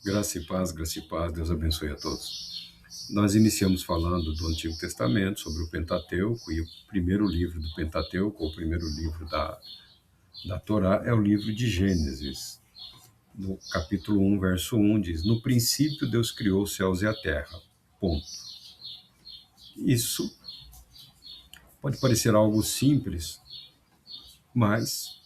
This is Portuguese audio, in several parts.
Graça e paz, Deus abençoe a todos. Nós iniciamos falando do Antigo Testamento, sobre o Pentateuco, e o primeiro livro do Pentateuco, ou o primeiro livro da Torá, é o livro de Gênesis. No capítulo 1, verso 1, diz: No princípio Deus criou os céus e a terra. Ponto. Isso pode parecer algo simples, mas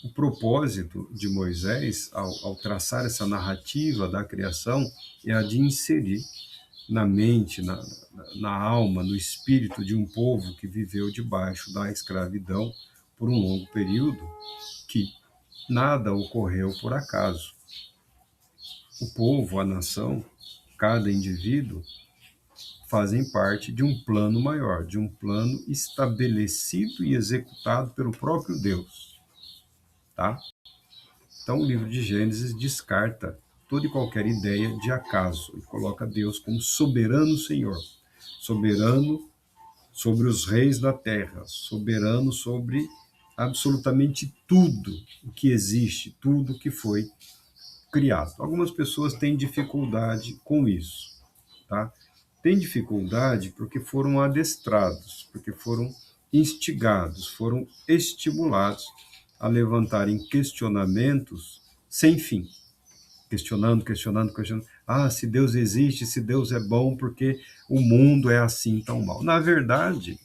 o propósito de Moisés, ao traçar essa narrativa da criação, é a de inserir na mente, na alma, no espírito de um povo que viveu debaixo da escravidão por um longo período, que nada ocorreu por acaso. O povo, a nação, cada indivíduo fazem parte de um plano maior, de um plano estabelecido e executado pelo próprio Deus, tá? Então, o livro de Gênesis descarta toda e qualquer ideia de acaso e coloca Deus como soberano Senhor, soberano sobre os reis da terra, soberano sobre absolutamente tudo o que existe, tudo que foi criado. Algumas pessoas têm dificuldade com isso, tá? Têm dificuldade porque foram adestrados, porque foram instigados, foram estimulados a levantarem questionamentos sem fim. Questionando. Ah, se Deus existe, se Deus é bom, porque o mundo é assim tão mal. Na verdade,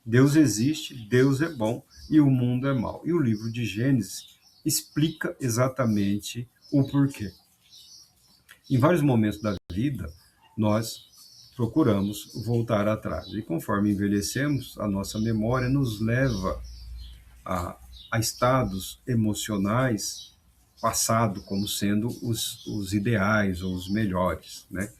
Deus existe, Deus é bom e o mundo é mal. E o livro de Gênesis explica exatamente o porquê. Em vários momentos da vida, nós procuramos voltar atrás. E conforme envelhecemos, a nossa memória nos leva a estados emocionais passado como sendo os ideais ou os melhores, né?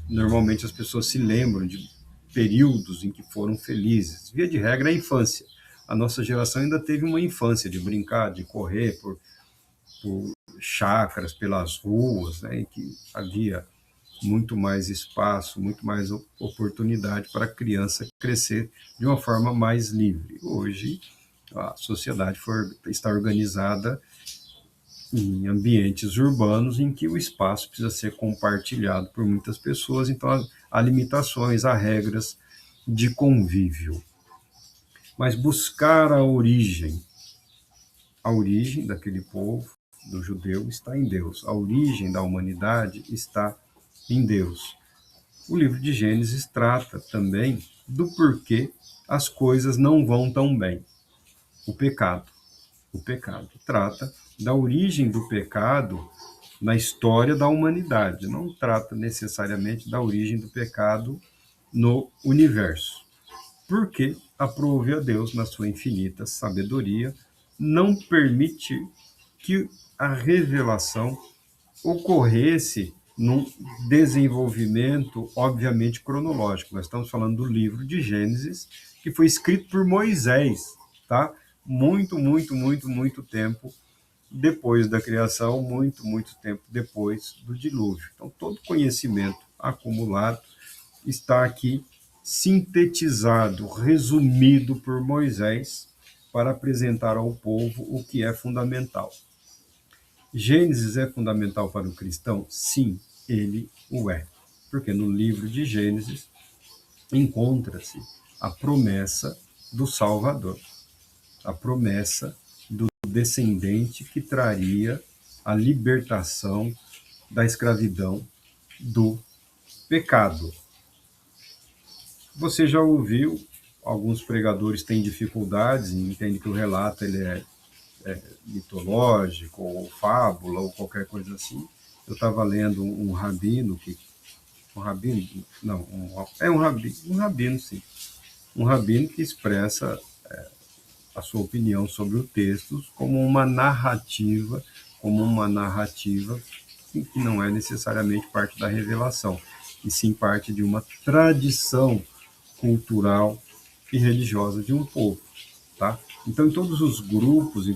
Normalmente as pessoas se lembram de períodos em que foram felizes. Via de regra, a infância. A nossa geração ainda teve uma infância de brincar, de correr por chácaras, pelas ruas, né, em que havia muito mais espaço, muito mais oportunidade para a criança crescer de uma forma mais livre. Hoje, a sociedade está organizada em ambientes urbanos em que o espaço precisa ser compartilhado por muitas pessoas, então há limitações, há regras de convívio. Mas buscar a origem daquele povo, do judeu, está em Deus. A origem da humanidade está em Deus. O livro de Gênesis trata também do porquê as coisas não vão tão bem. O pecado. O pecado trata da origem do pecado na história da humanidade, não trata necessariamente da origem do pecado no universo. Porque aprove a Deus, na sua infinita sabedoria, não permitir que a revelação ocorresse num desenvolvimento, obviamente, cronológico. Nós estamos falando do livro de Gênesis, que foi escrito por Moisés, tá? Muito tempo depois da criação, muito tempo depois do dilúvio. Então, todo conhecimento acumulado está aqui sintetizado, resumido por Moisés para apresentar ao povo o que é fundamental. Gênesis é fundamental para o cristão? Sim, ele o é. Porque no livro de Gênesis encontra-se a promessa do Salvador, a promessa do descendente que traria a libertação da escravidão do pecado. Você já ouviu, alguns pregadores têm dificuldades e entendem que o relato ele é mitológico, ou fábula, ou qualquer coisa assim. Eu estava lendo um rabino sim. Um rabino que expressa a sua opinião sobre o texto como uma narrativa que não é necessariamente parte da revelação, e sim parte de uma tradição cultural e religiosa de um povo, tá? Então, em todos os grupos,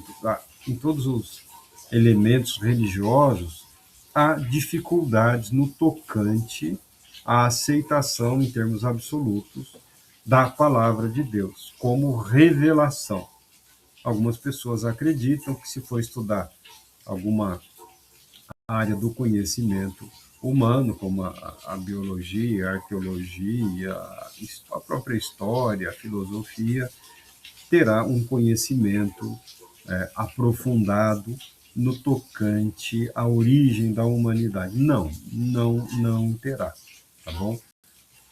em todos os elementos religiosos, há dificuldades no tocante à aceitação, em termos absolutos, da palavra de Deus como revelação. Algumas pessoas acreditam que, se for estudar alguma área do conhecimento humano, como a biologia, a arqueologia, a própria história, a filosofia, terá um conhecimento aprofundado no tocante à origem da humanidade. Não terá, tá bom?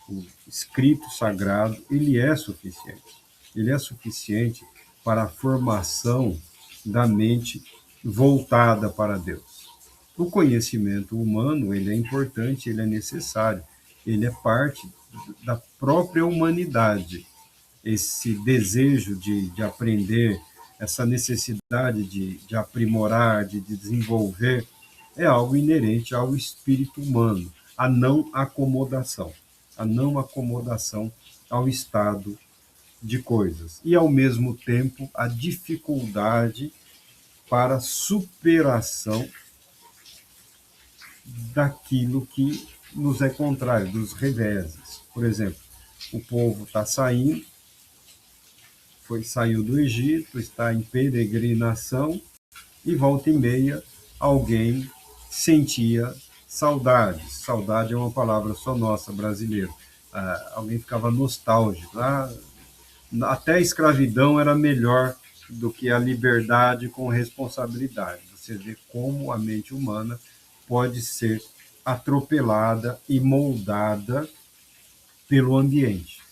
O escrito sagrado, ele é suficiente. Ele é suficiente para a formação da mente voltada para Deus. O conhecimento humano, ele é importante, ele é necessário, ele é parte da própria humanidade. Esse desejo de aprender, essa necessidade de aprimorar, de desenvolver, é algo inerente ao espírito humano, a não acomodação ao estado de coisas. E, ao mesmo tempo, a dificuldade para a superação daquilo que nos é contrário, dos reveses. Por exemplo, o povo está saiu do Egito, está em peregrinação, e volta e meia alguém sentia saudades. Saudade é uma palavra só nossa, brasileira. Alguém ficava nostálgico. Até a escravidão era melhor do que a liberdade com responsabilidade. Você vê como a mente humana pode ser atropelada e moldada pelo ambiente.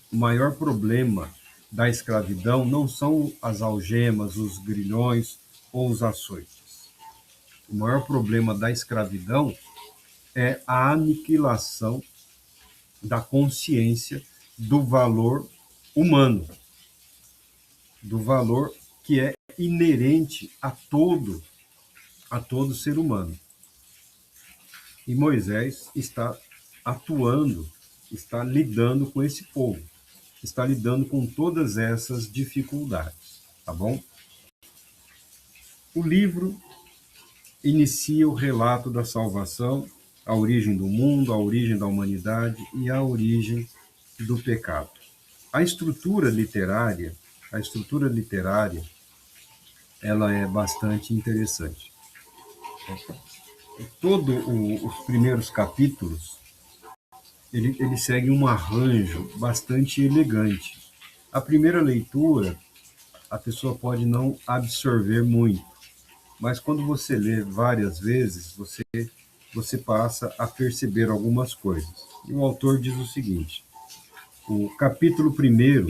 O maior problema da escravidão não são as algemas, os grilhões ou os açoites. O maior problema da escravidão é a aniquilação da consciência do valor humano, do valor que é inerente a todo ser humano. E Moisés está atuando, está lidando com esse povo, está lidando com todas essas dificuldades, tá bom? O livro inicia o relato da salvação, a origem do mundo, a origem da humanidade e a origem do pecado. A estrutura literária, ela é bastante interessante. Todos os primeiros capítulos, ele segue um arranjo bastante elegante. A primeira leitura, a pessoa pode não absorver muito, mas quando você lê várias vezes, você passa a perceber algumas coisas. E o autor diz o seguinte: o capítulo primeiro,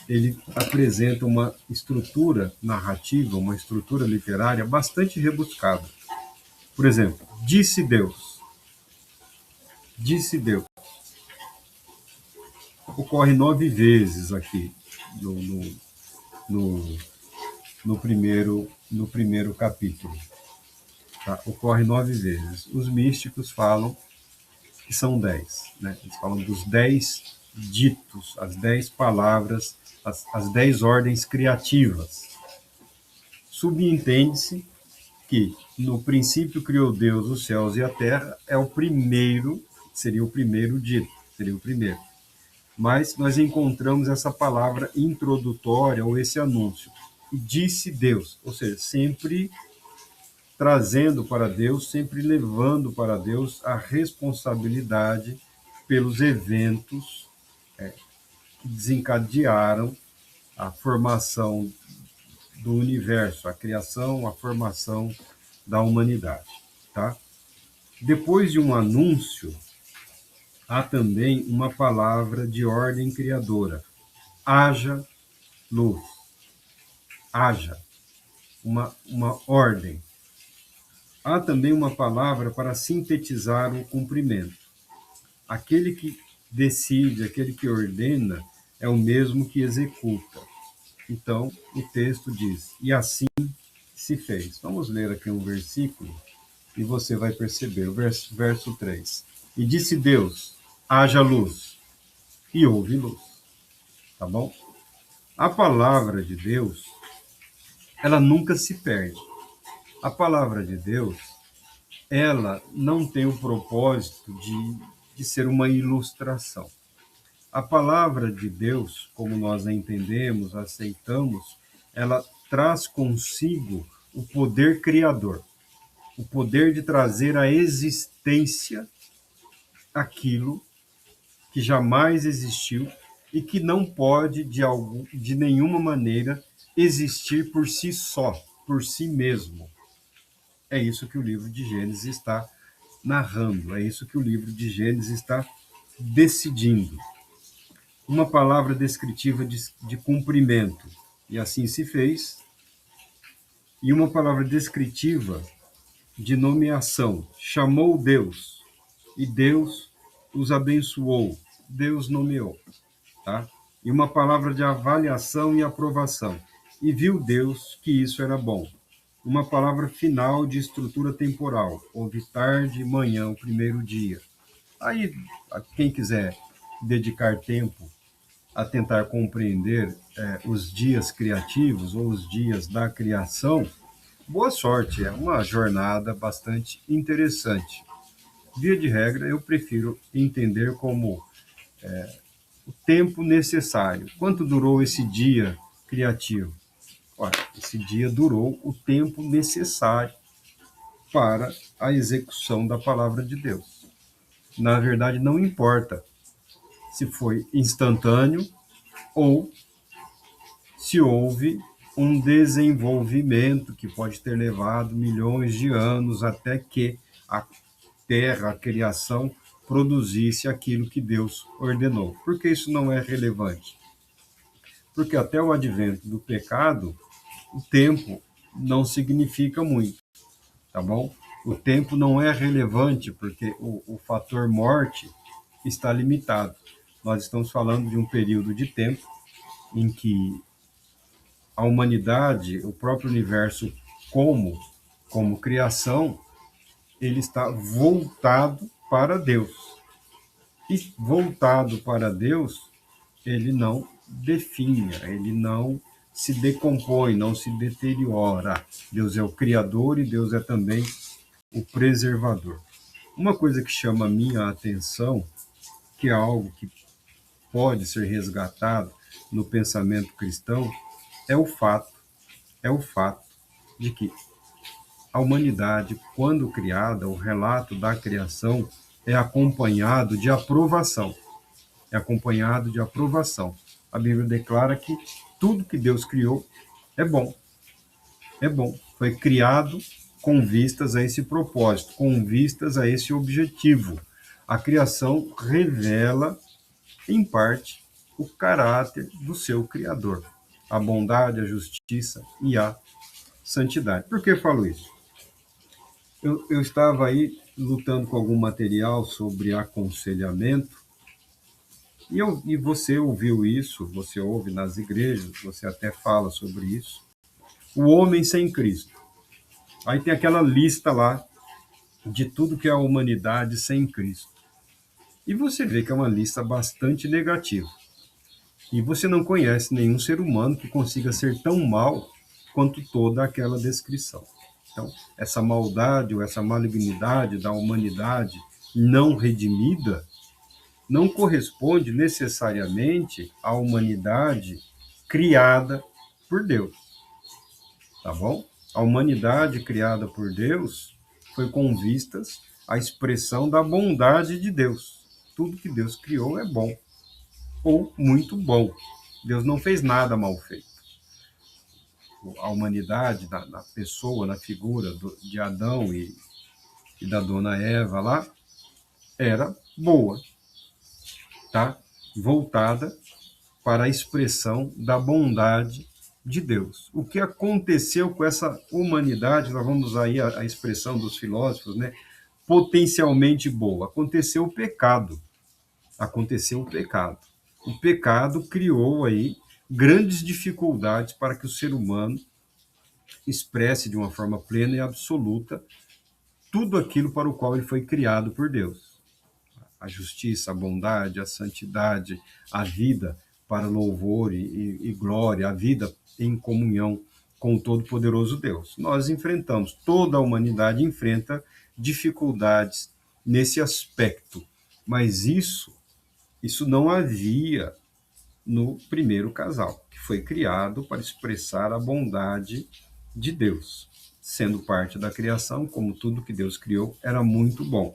ele apresenta uma estrutura narrativa, uma estrutura literária bastante rebuscada. Por exemplo, disse Deus. Disse Deus. Ocorre 9 vezes aqui no, no primeiro capítulo. Tá? Ocorre 9 vezes. Os místicos falam que são 10. Né? Eles falam dos 10 ditos, as 10 palavras, as 10 ordens criativas. Subentende-se que no princípio criou Deus os céus e a terra, é o primeiro, seria o primeiro dito, seria o primeiro. Mas nós encontramos essa palavra introdutória, ou esse anúncio, e disse Deus, ou seja, sempre trazendo para Deus, sempre levando para Deus a responsabilidade pelos eventos que desencadearam a formação do universo, a criação, a formação da humanidade. Tá? Depois de um anúncio, há também uma palavra de ordem criadora. Haja luz. Haja. Uma ordem. Há também uma palavra para sintetizar o cumprimento. Aquele que decide, aquele que ordena, é o mesmo que executa. Então, o texto diz: e assim se fez. Vamos ler aqui um versículo e você vai perceber. O verso 3. E disse Deus: haja luz. E houve luz. Tá bom? A palavra de Deus, ela nunca se perde. A palavra de Deus, ela não tem o propósito de ser uma ilustração. A palavra de Deus, como nós a entendemos, aceitamos, ela traz consigo o poder criador, o poder de trazer à existência aquilo que jamais existiu e que não pode, de nenhuma maneira, existir por si só, por si mesmo. É isso que o livro de Gênesis está narrando, é isso que o livro de Gênesis está decidindo. Uma palavra descritiva de cumprimento, e assim se fez, e uma palavra descritiva de nomeação, chamou Deus, e Deus os abençoou, Deus nomeou, tá? E uma palavra de avaliação e aprovação, e viu Deus que isso era bom. Uma palavra final de estrutura temporal, houve tarde e manhã, o primeiro dia. Aí, quem quiser dedicar tempo a tentar compreender os dias criativos ou os dias da criação, boa sorte, é uma jornada bastante interessante. Via de regra, eu prefiro entender como o tempo necessário. Quanto durou esse dia criativo? Olha, esse dia durou o tempo necessário para a execução da palavra de Deus. Na verdade, não importa se foi instantâneo ou se houve um desenvolvimento que pode ter levado milhões de anos até que a terra, a criação, produzisse aquilo que Deus ordenou. Por que isso não é relevante? Porque até o advento do pecado, o tempo não significa muito, tá bom? O tempo não é relevante, porque o fator morte está limitado. Nós estamos falando de um período de tempo em que a humanidade, o próprio universo como criação, ele está voltado para Deus. E voltado para Deus, ele não definha, ele não se decompõe, não se deteriora. Deus é o criador e Deus é também o preservador. Uma coisa que chama a minha atenção, que é algo que pode ser resgatado no pensamento cristão, é o fato de que a humanidade, quando criada, o relato da criação é acompanhado de aprovação. É acompanhado de aprovação. A Bíblia declara que tudo que Deus criou é bom. É bom. Foi criado com vistas a esse propósito, com vistas a esse objetivo. A criação revela, em parte, o caráter do seu Criador. A bondade, a justiça e a santidade. Por que eu falo isso? Eu estava aí lutando com algum material sobre aconselhamento, e você ouviu isso, você ouve nas igrejas, você até fala sobre isso. O homem sem Cristo. Aí tem aquela lista lá de tudo que é a humanidade sem Cristo. E você vê que é uma lista bastante negativa. E você não conhece nenhum ser humano que consiga ser tão mal quanto toda aquela descrição. Então, essa maldade ou essa malignidade da humanidade não redimida não corresponde necessariamente à humanidade criada por Deus, tá bom? A humanidade criada por Deus foi com vistas à expressão da bondade de Deus. Tudo que Deus criou é bom, ou muito bom. Deus não fez nada mal feito. A humanidade, na pessoa, na figura de Adão e da dona Eva lá, era boa, tá? Voltada para a expressão da bondade de Deus. O que aconteceu com essa humanidade, nós vamos usar aí a expressão dos filósofos, né? Potencialmente boa. Aconteceu o pecado. Aconteceu o pecado. O pecado criou aí grandes dificuldades para que o ser humano expresse de uma forma plena e absoluta tudo aquilo para o qual ele foi criado por Deus. A justiça, a bondade, a santidade, a vida para louvor e glória, a vida em comunhão com o Todo-Poderoso Deus. Nós enfrentamos, toda a humanidade enfrenta dificuldades nesse aspecto, mas isso não havia no primeiro casal, que foi criado para expressar a bondade de Deus. sendo parte da criação, como tudo que Deus criou, era muito bom.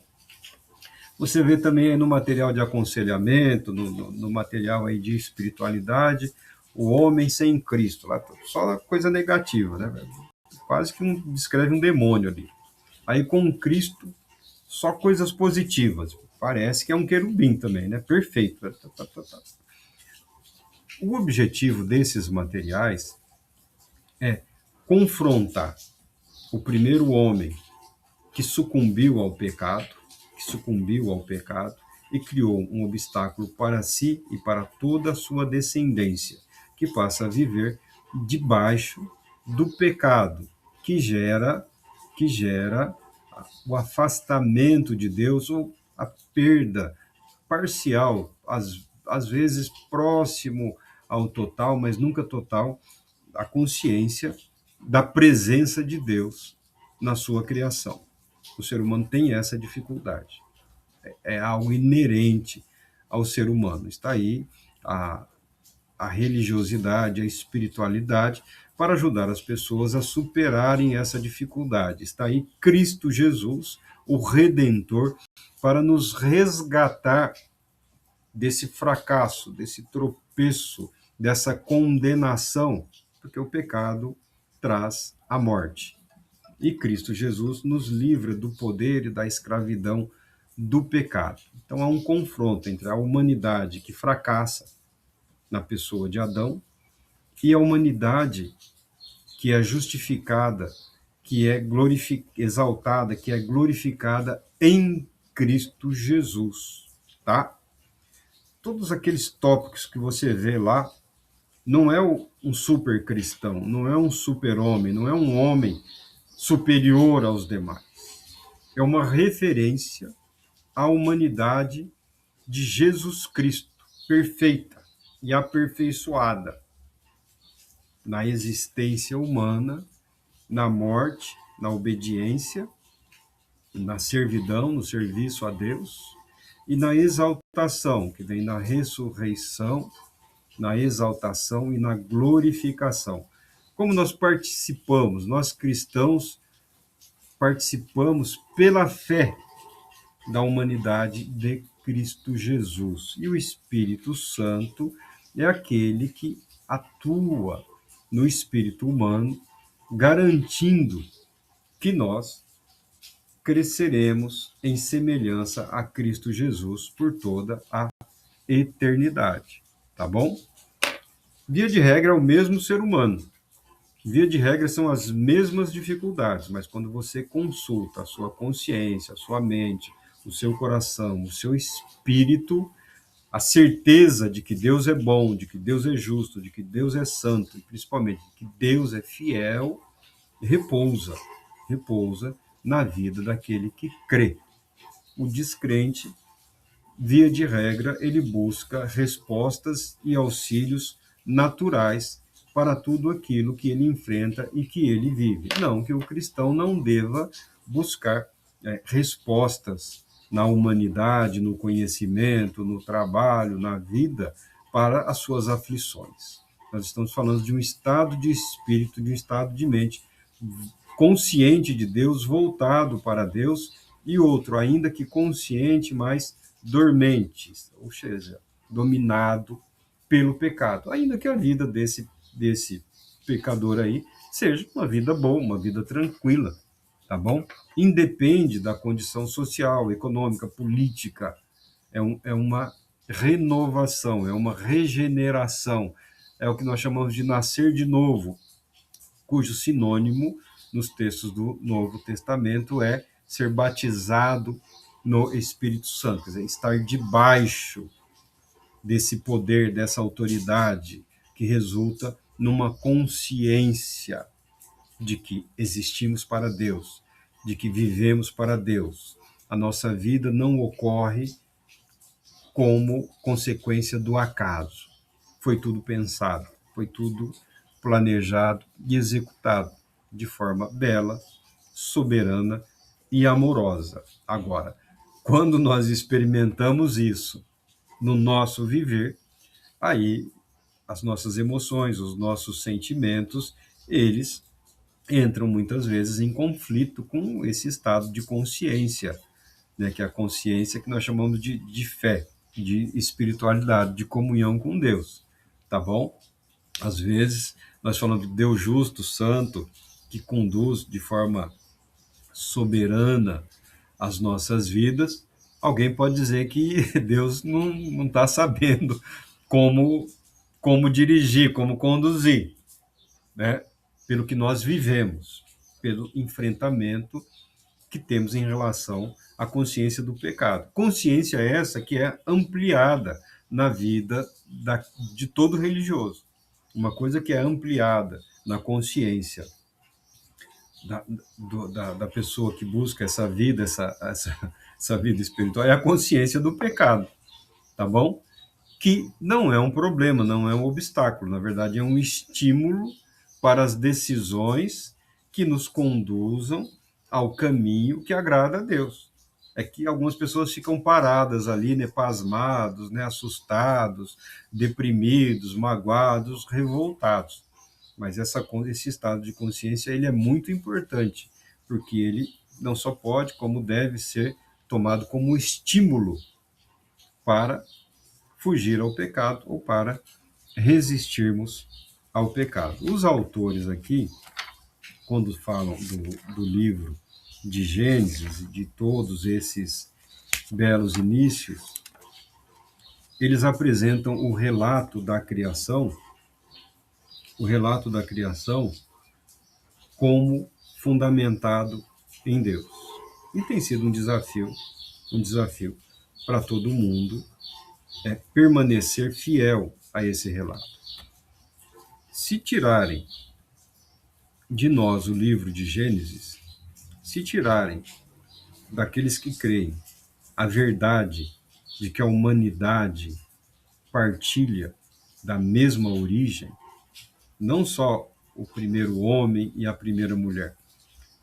Você vê também no material de aconselhamento, no material aí de espiritualidade, o homem sem Cristo, lá só coisa negativa, né? Quase que descreve um demônio ali. Aí com Cristo, só coisas positivas. Parece que é um querubim também, né? Perfeito. O objetivo desses materiais é confrontar o primeiro homem que sucumbiu ao pecado e criou um obstáculo para si e para toda a sua descendência, que passa a viver debaixo do pecado, que gera o afastamento de Deus ou a perda parcial, às vezes próximo ao total, mas nunca total, a consciência da presença de Deus na sua criação. O ser humano tem essa dificuldade. É algo inerente ao ser humano. Está aí a religiosidade, a espiritualidade, para ajudar as pessoas a superarem essa dificuldade. Está aí Cristo Jesus, o Redentor, para nos resgatar desse fracasso, desse tropeço, dessa condenação, porque o pecado traz a morte. E Cristo Jesus nos livra do poder e da escravidão do pecado. Então há um confronto entre a humanidade que fracassa na pessoa de Adão e a humanidade que é justificada, que é exaltada, que é glorificada em Cristo Jesus, tá? Todos aqueles tópicos que você vê lá, não é um super cristão, não é um super homem, não é um homem superior aos demais. É uma referência à humanidade de Jesus Cristo, perfeita e aperfeiçoada na existência humana, na morte, na obediência, na servidão, no serviço a Deus, e na exaltação, que vem na ressurreição, na exaltação e na glorificação. Como nós participamos, nós cristãos participamos pela fé da humanidade de Cristo Jesus. E o Espírito Santo é aquele que atua no espírito humano, garantindo que nós cresceremos em semelhança a Cristo Jesus por toda a eternidade. Tá bom? Via de regra, é o mesmo ser humano. Via de regra, são as mesmas dificuldades, mas quando você consulta a sua consciência, a sua mente, o seu coração, o seu espírito, a certeza de que Deus é bom, de que Deus é justo, de que Deus é santo, e principalmente de que Deus é fiel, repousa na vida daquele que crê. O descrente, via de regra, ele busca respostas e auxílios naturais para tudo aquilo que ele enfrenta e que ele vive. Não que o cristão não deva buscar respostas na humanidade, no conhecimento, no trabalho, na vida, para as suas aflições. Nós estamos falando de um estado de espírito, de um estado de mente consciente de Deus, voltado para Deus, e outro, ainda que consciente, mas dormente, ou seja, dominado pelo pecado. Ainda que a vida desse pecador aí seja uma vida boa, uma vida tranquila, tá bom? Independe da condição social, econômica, política. É uma renovação, é uma regeneração. É o que nós chamamos de nascer de novo, cujo sinônimo nos textos do Novo Testamento é ser batizado no Espírito Santo, quer dizer, estar debaixo desse poder, dessa autoridade que resulta numa consciência de que existimos para Deus, de que vivemos para Deus. A nossa vida não ocorre como consequência do acaso. Foi tudo pensado, foi tudo planejado e executado de forma bela, soberana e amorosa. Agora, quando nós experimentamos isso no nosso viver, aí as nossas emoções, os nossos sentimentos, eles entram muitas vezes em conflito com esse estado de consciência, né, que é a consciência que nós chamamos de fé, de espiritualidade, de comunhão com Deus, tá bom? Às vezes, nós falamos de Deus justo, santo, que conduz de forma soberana as nossas vidas. Alguém pode dizer que Deus não está sabendo como, como dirigir, como conduzir, né? Pelo que nós vivemos, pelo enfrentamento que temos em relação à consciência do pecado. Consciência essa que é ampliada na vida de todo religioso. Uma coisa que é ampliada na consciência da pessoa que busca essa vida, essa vida espiritual, é a consciência do pecado, tá bom? Que não é um problema, não é um obstáculo, na verdade é um estímulo para as decisões que nos conduzam ao caminho que agrada a Deus. É que algumas pessoas ficam paradas ali, né, pasmados, né, assustados, deprimidos, magoados, revoltados. Mas esse estado de consciência ele é muito importante, porque ele não só pode, como deve ser tomado como estímulo para fugir ao pecado ou para resistirmos ao pecado. Os autores aqui, quando falam do livro de Gênesis, de todos esses belos inícios, eles apresentam o relato da criação como fundamentado em Deus. E tem sido um desafio para todo mundo permanecer fiel a esse relato. Se tirarem de nós o livro de Gênesis, se tirarem daqueles que creem a verdade de que a humanidade partilha da mesma origem, não só o primeiro homem e a primeira mulher,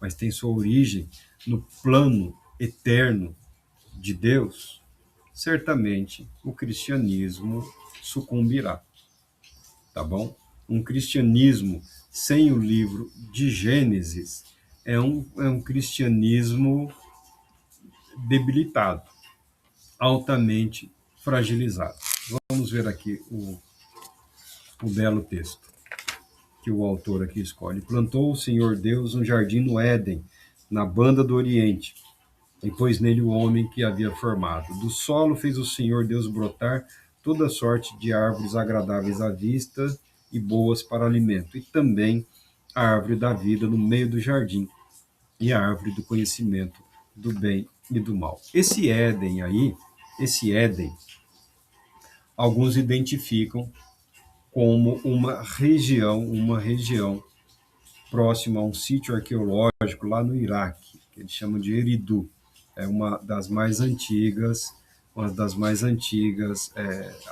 mas tem sua origem no plano eterno de Deus, certamente o cristianismo sucumbirá, tá bom? Um cristianismo sem o livro de Gênesis é um cristianismo debilitado, altamente fragilizado. Vamos ver aqui o belo texto que o autor aqui escolhe. Plantou o Senhor Deus um jardim no Éden, na banda do Oriente, e pôs nele o homem que havia formado. Do solo fez o Senhor Deus brotar toda sorte de árvores agradáveis à vista e boas para alimento, e também a árvore da vida no meio do jardim, e a árvore do conhecimento do bem e do mal. Esse Éden aí, esse Éden, alguns identificam como uma região próxima a um sítio arqueológico lá no Iraque, que eles chamam de Eridu. É uma das mais antigas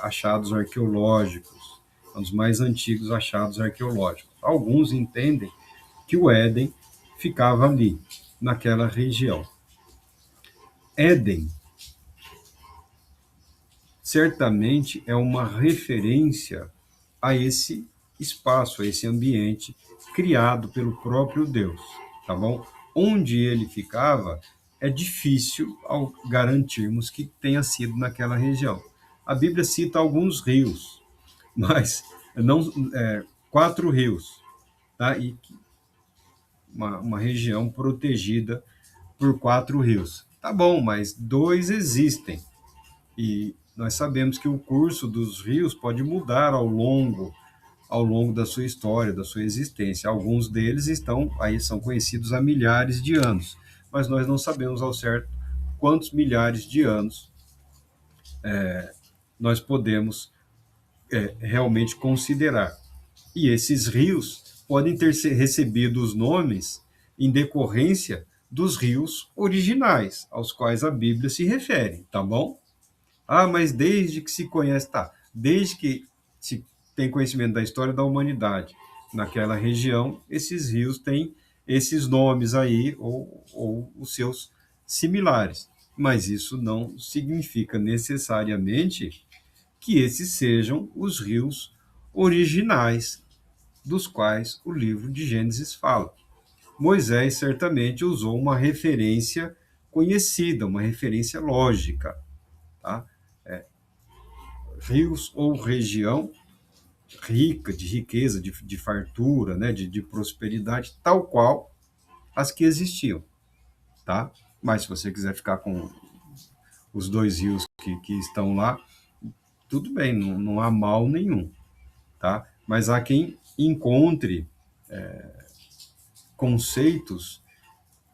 achados arqueológicos, um dos mais antigos achados arqueológicos. Alguns entendem que o Éden ficava ali, naquela região. Éden certamente é uma referência a esse espaço, a esse ambiente criado pelo próprio Deus, tá bom? Onde ele ficava é difícil ao garantirmos que tenha sido naquela região. A Bíblia cita alguns rios, mas não 4 rios, tá? E uma região protegida por 4 rios. Tá bom, mas 2 existem. E nós sabemos que o curso dos rios pode mudar ao longo da sua história, da sua existência. Alguns deles são conhecidos há milhares de anos, mas nós não sabemos ao certo quantos milhares de anos nós podemos realmente considerar. E esses rios podem ter recebido os nomes em decorrência dos rios originais, aos quais a Bíblia se refere, tá bom? Ah, mas desde que se conhece, tá, desde que se tem conhecimento da história da humanidade naquela região, esses rios têm esses nomes aí, ou os seus similares. Mas isso não significa necessariamente que esses sejam os rios originais dos quais o livro de Gênesis fala. Moisés certamente usou uma referência conhecida, uma referência lógica, tá? Rios ou região rica, de riqueza, de fartura, né, de prosperidade, tal qual as que existiam, tá? Mas se você quiser ficar com os dois rios que estão lá, tudo bem, não há mal nenhum, tá? Mas há quem encontre conceitos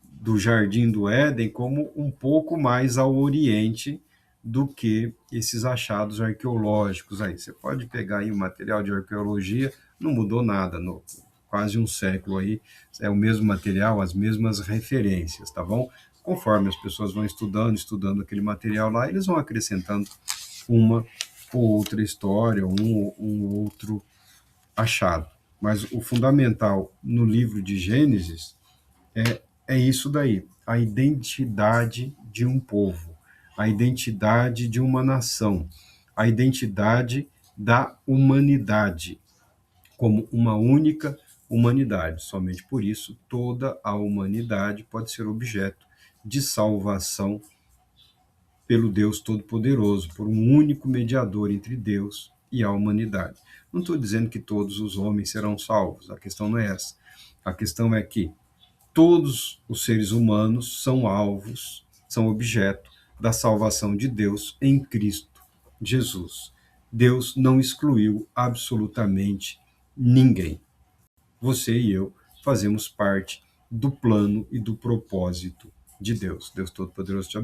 do Jardim do Éden como um pouco mais ao oriente do que esses achados arqueológicos aí. Você pode pegar aí o material de arqueologia, não mudou nada, no, quase um século aí, é o mesmo material, as mesmas referências, tá bom? Conforme as pessoas vão estudando aquele material lá, eles vão acrescentando uma ou outra história, um outro achado. Mas o fundamental no livro de Gênesis é isso daí, a identidade de um povo, a identidade de uma nação, a identidade da humanidade, como uma única humanidade. Somente por isso, toda a humanidade pode ser objeto de salvação pelo Deus Todo-Poderoso, por um único mediador entre Deus e a humanidade. Não estou dizendo que todos os homens serão salvos, a questão não é essa. A questão é que todos os seres humanos são alvos, são objeto da salvação de Deus em Cristo Jesus. Deus não excluiu absolutamente ninguém. Você e eu fazemos parte do plano e do propósito de Deus. Deus Todo-Poderoso te